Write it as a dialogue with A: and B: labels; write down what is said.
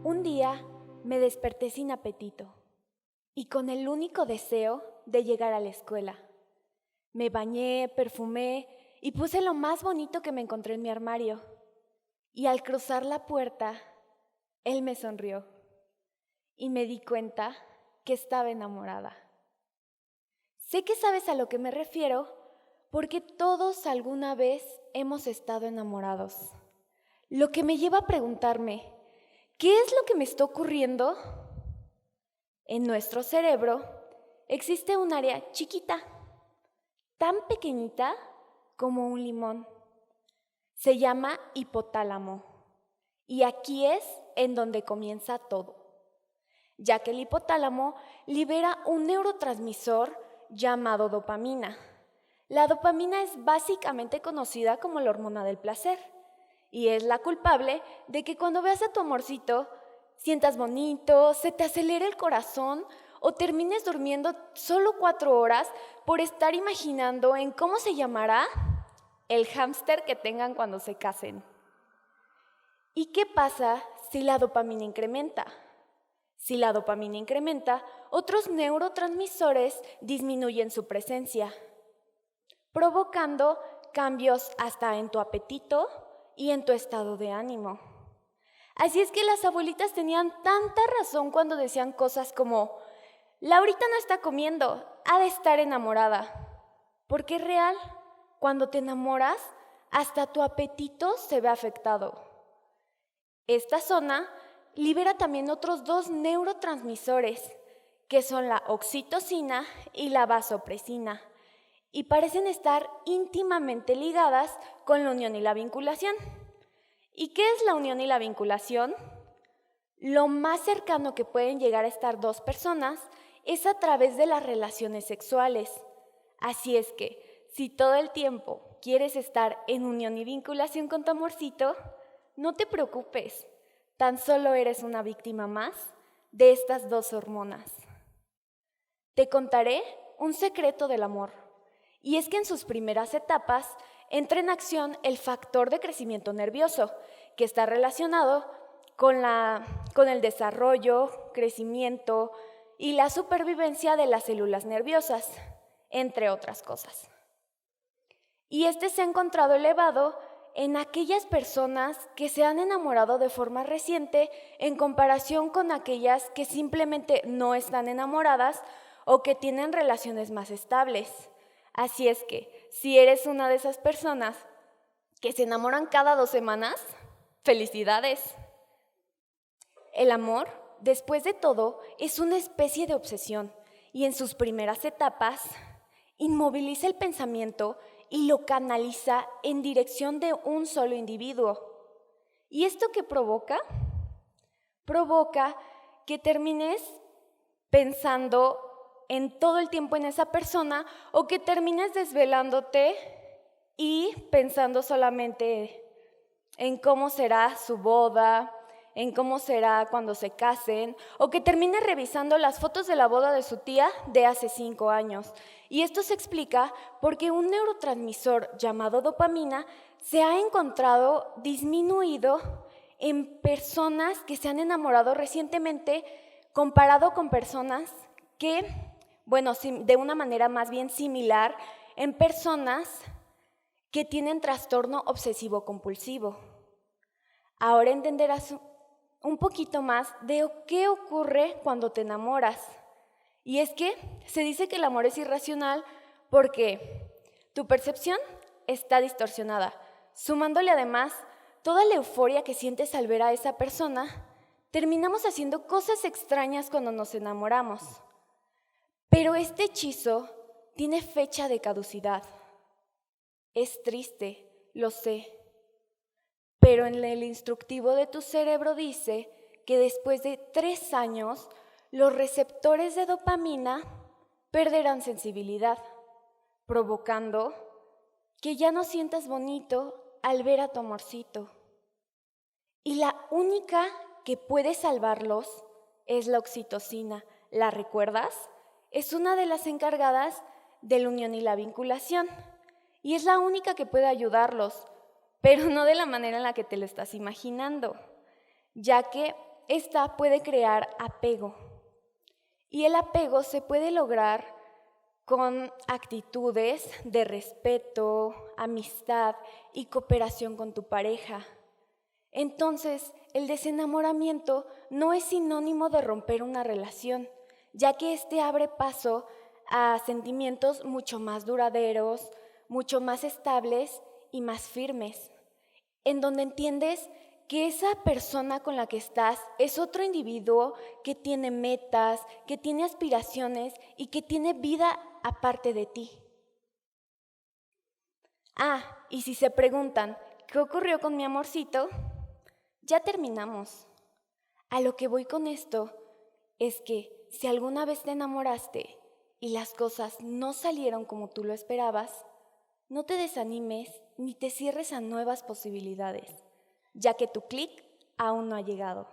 A: Un día me desperté sin apetito y con el único deseo de llegar a la escuela. Me bañé, perfumé y puse lo más bonito que me encontré en mi armario. Y al cruzar la puerta, él me sonrió y me di cuenta que estaba enamorada. Sé que sabes a lo que me refiero porque todos alguna vez hemos estado enamorados. Lo que me lleva a preguntarme, ¿qué es lo que me está ocurriendo? En nuestro cerebro existe un área chiquita, tan pequeñita como un limón. Se llama hipotálamo y aquí es en donde comienza todo, ya que el hipotálamo libera un neurotransmisor llamado dopamina. La dopamina es básicamente conocida como la hormona del placer y es la culpable de que cuando veas a tu amorcito sientas bonito, se te acelere el corazón o termines durmiendo solo 4 horas por estar imaginando en cómo se llamará el hámster que tengan cuando se casen. ¿Y qué pasa si la dopamina incrementa? Si la dopamina incrementa, otros neurotransmisores disminuyen su presencia, provocando cambios hasta en tu apetito y en tu estado de ánimo. Así es que las abuelitas tenían tanta razón cuando decían cosas como, Laurita no está comiendo, ha de estar enamorada. Porque es real, cuando te enamoras, hasta tu apetito se ve afectado. Esta zona libera también otros 2 neurotransmisores, que son la oxitocina y la vasopresina, y parecen estar íntimamente ligadas con la unión y la vinculación. ¿Y qué es la unión y la vinculación? Lo más cercano que pueden llegar a estar 2 personas es a través de las relaciones sexuales. Así es que, si todo el tiempo quieres estar en unión y vinculación con tu amorcito, no te preocupes, tan solo eres una víctima más de estas 2 hormonas. Te contaré un secreto del amor, y es que en sus primeras etapas entra en acción el factor de crecimiento nervioso, que está relacionado con el desarrollo, crecimiento y la supervivencia de las células nerviosas, entre otras cosas. Y este se ha encontrado elevado en aquellas personas que se han enamorado de forma reciente en comparación con aquellas que simplemente no están enamoradas o que tienen relaciones más estables. Así es que, si eres una de esas personas que se enamoran cada 2 semanas, ¡felicidades! El amor, después de todo, es una especie de obsesión y en sus primeras etapas inmoviliza el pensamiento y lo canaliza en dirección de un solo individuo. ¿Y esto qué provoca? Provoca que termines pensando en todo el tiempo en esa persona o que termines desvelándote y pensando solamente en cómo será su boda, en cómo será cuando se casen, o que termine revisando las fotos de la boda de su tía de hace 5 años. Y esto se explica porque un neurotransmisor llamado dopamina se ha encontrado disminuido en personas que se han enamorado recientemente comparado con personas que, de una manera más bien similar, en personas que tienen trastorno obsesivo-compulsivo. Ahora entenderás un poquito más de qué ocurre cuando te enamoras. Y es que se dice que el amor es irracional porque tu percepción está distorsionada, sumándole además toda la euforia que sientes al ver a esa persona, terminamos haciendo cosas extrañas cuando nos enamoramos. Pero este hechizo tiene fecha de caducidad. Es triste, lo sé. Pero en el instructivo de tu cerebro dice que después de 3 años, los receptores de dopamina perderán sensibilidad, provocando que ya no sientas bonito al ver a tu amorcito. Y la única que puede salvarlos es la oxitocina. ¿La recuerdas? Es una de las encargadas de la unión y la vinculación. Y es la única que puede ayudarlos, pero no de la manera en la que te lo estás imaginando, ya que esta puede crear apego. Y el apego se puede lograr con actitudes de respeto, amistad y cooperación con tu pareja. Entonces, el desenamoramiento no es sinónimo de romper una relación, ya que este abre paso a sentimientos mucho más duraderos, mucho más estables y más firmes, en donde entiendes que esa persona con la que estás es otro individuo que tiene metas, que tiene aspiraciones y que tiene vida aparte de ti. Y si se preguntan, ¿qué ocurrió con mi amorcito? Ya terminamos. A lo que voy con esto es que si alguna vez te enamoraste y las cosas no salieron como tú lo esperabas, no te desanimes ni te cierres a nuevas posibilidades, ya que tu clic aún no ha llegado.